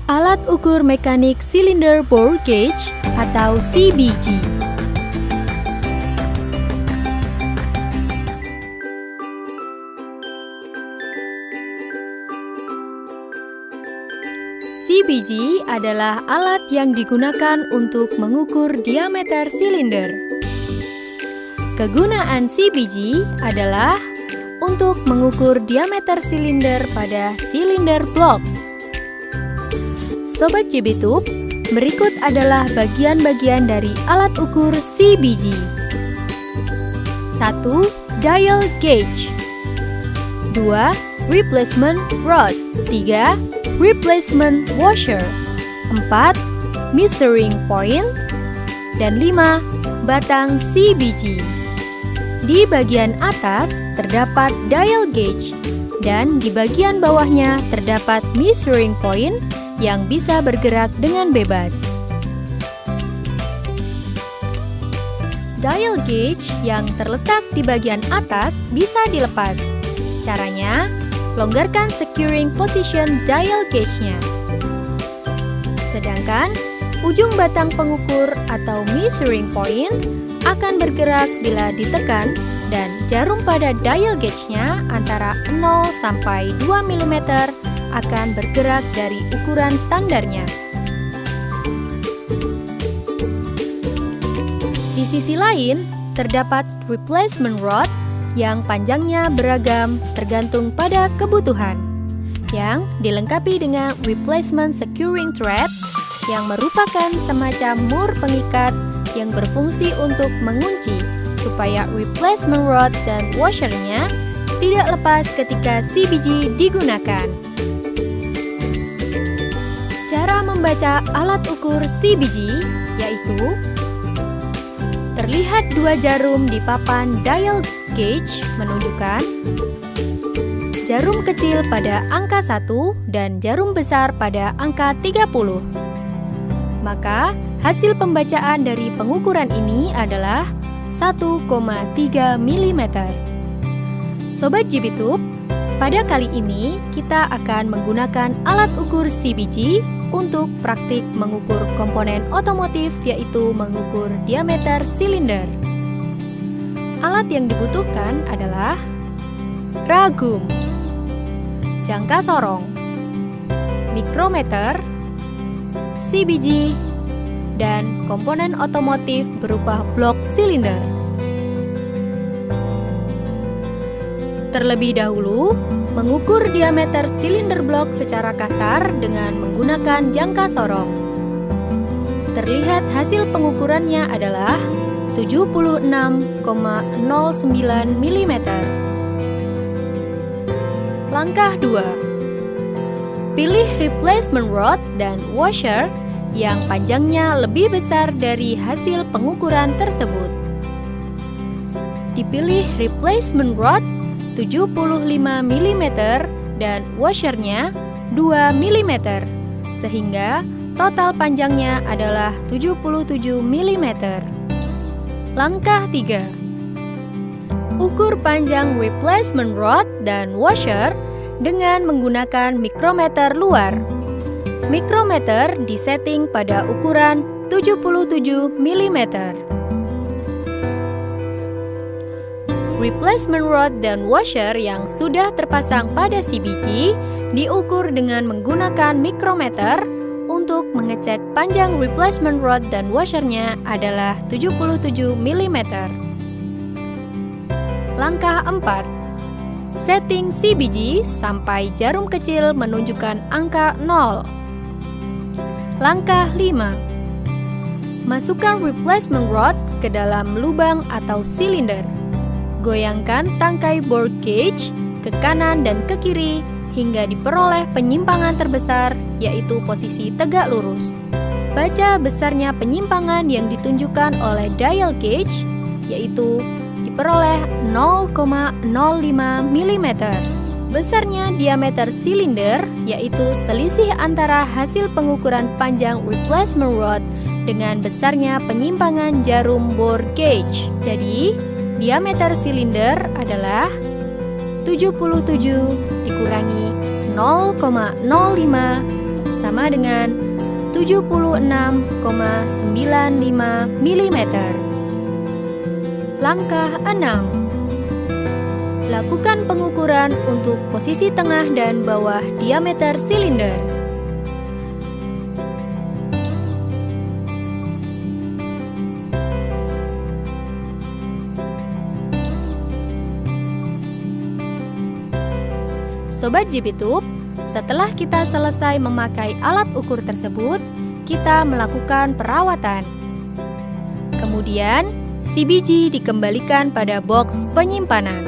Alat ukur mekanik silinder bore gauge atau CBG. CBG adalah alat yang digunakan untuk mengukur diameter silinder. Kegunaan CBG adalah untuk mengukur diameter silinder pada silinder blok. Sobat JBTube, berikut adalah bagian-bagian dari alat ukur CBG. 1. Dial gauge. 2. Replacement rod. 3. Replacement washer. 4. Measuring point. Dan 5. Batang CBG. Di bagian atas terdapat dial gauge dan di bagian bawahnya terdapat measuring point yang bisa bergerak dengan bebas. Dial gauge yang terletak di bagian atas bisa dilepas. Caranya, longgarkan securing position dial gauge-nya. Sedangkan ujung batang pengukur atau measuring point akan bergerak bila ditekan dan jarum pada dial gauge-nya antara 0 sampai 2 mm akan bergerak dari ukuran standarnya. Di sisi lain, terdapat replacement rod yang panjangnya beragam tergantung pada kebutuhan, yang dilengkapi dengan replacement securing thread yang merupakan semacam mur pengikat yang berfungsi untuk mengunci supaya replacement rod dan washernya tidak lepas ketika CBG digunakan. Cara membaca alat ukur CBG yaitu terlihat dua jarum di papan dial gauge menunjukkan jarum kecil pada angka 1 dan jarum besar pada angka 30. Maka hasil pembacaan dari pengukuran ini adalah 1,3 mm. Sobat JBTube, pada kali ini kita akan menggunakan alat ukur CBG untuk praktik mengukur komponen otomotif, yaitu mengukur diameter silinder. Alat yang dibutuhkan adalah ragum, jangka sorong, mikrometer, CBG, dan komponen otomotif berupa blok silinder. Terlebih dahulu, mengukur diameter silinder blok secara kasar dengan menggunakan jangka sorong. Terlihat hasil pengukurannya adalah 76,09 mm. Langkah 2. Pilih replacement rod dan washer yang panjangnya lebih besar dari hasil pengukuran tersebut. Dipilih replacement rod 75 mm dan washernya 2 mm, sehingga total panjangnya adalah 77 mm. Langkah 3. Ukur panjang replacement rod dan washer dengan menggunakan mikrometer luar. Mikrometer disetting pada ukuran 77 mm. Replacement rod dan washer yang sudah terpasang pada CBG diukur dengan menggunakan mikrometer. Untuk mengecek panjang replacement rod dan washernya adalah 77 mm. Langkah 4. Setting CBG sampai jarum kecil menunjukkan angka 0. Langkah 5. Masukkan replacement rod ke dalam lubang atau silinder. Goyangkan tangkai bore gauge ke kanan dan ke kiri hingga diperoleh penyimpangan terbesar, yaitu posisi tegak lurus. Baca besarnya penyimpangan yang ditunjukkan oleh dial gauge, yaitu diperoleh 0,05 mm. Besarnya diameter silinder, yaitu selisih antara hasil pengukuran panjang replacement rod dengan besarnya penyimpangan jarum bore gauge. Jadi, diameter silinder adalah 77 dikurangi 0,05 sama dengan 76,95 mm. Langkah 6. Lakukan pengukuran untuk posisi tengah dan bawah diameter silinder. Sobat JPTube, setelah kita selesai memakai alat ukur tersebut, kita melakukan perawatan. Kemudian, CBG dikembalikan pada box penyimpanan.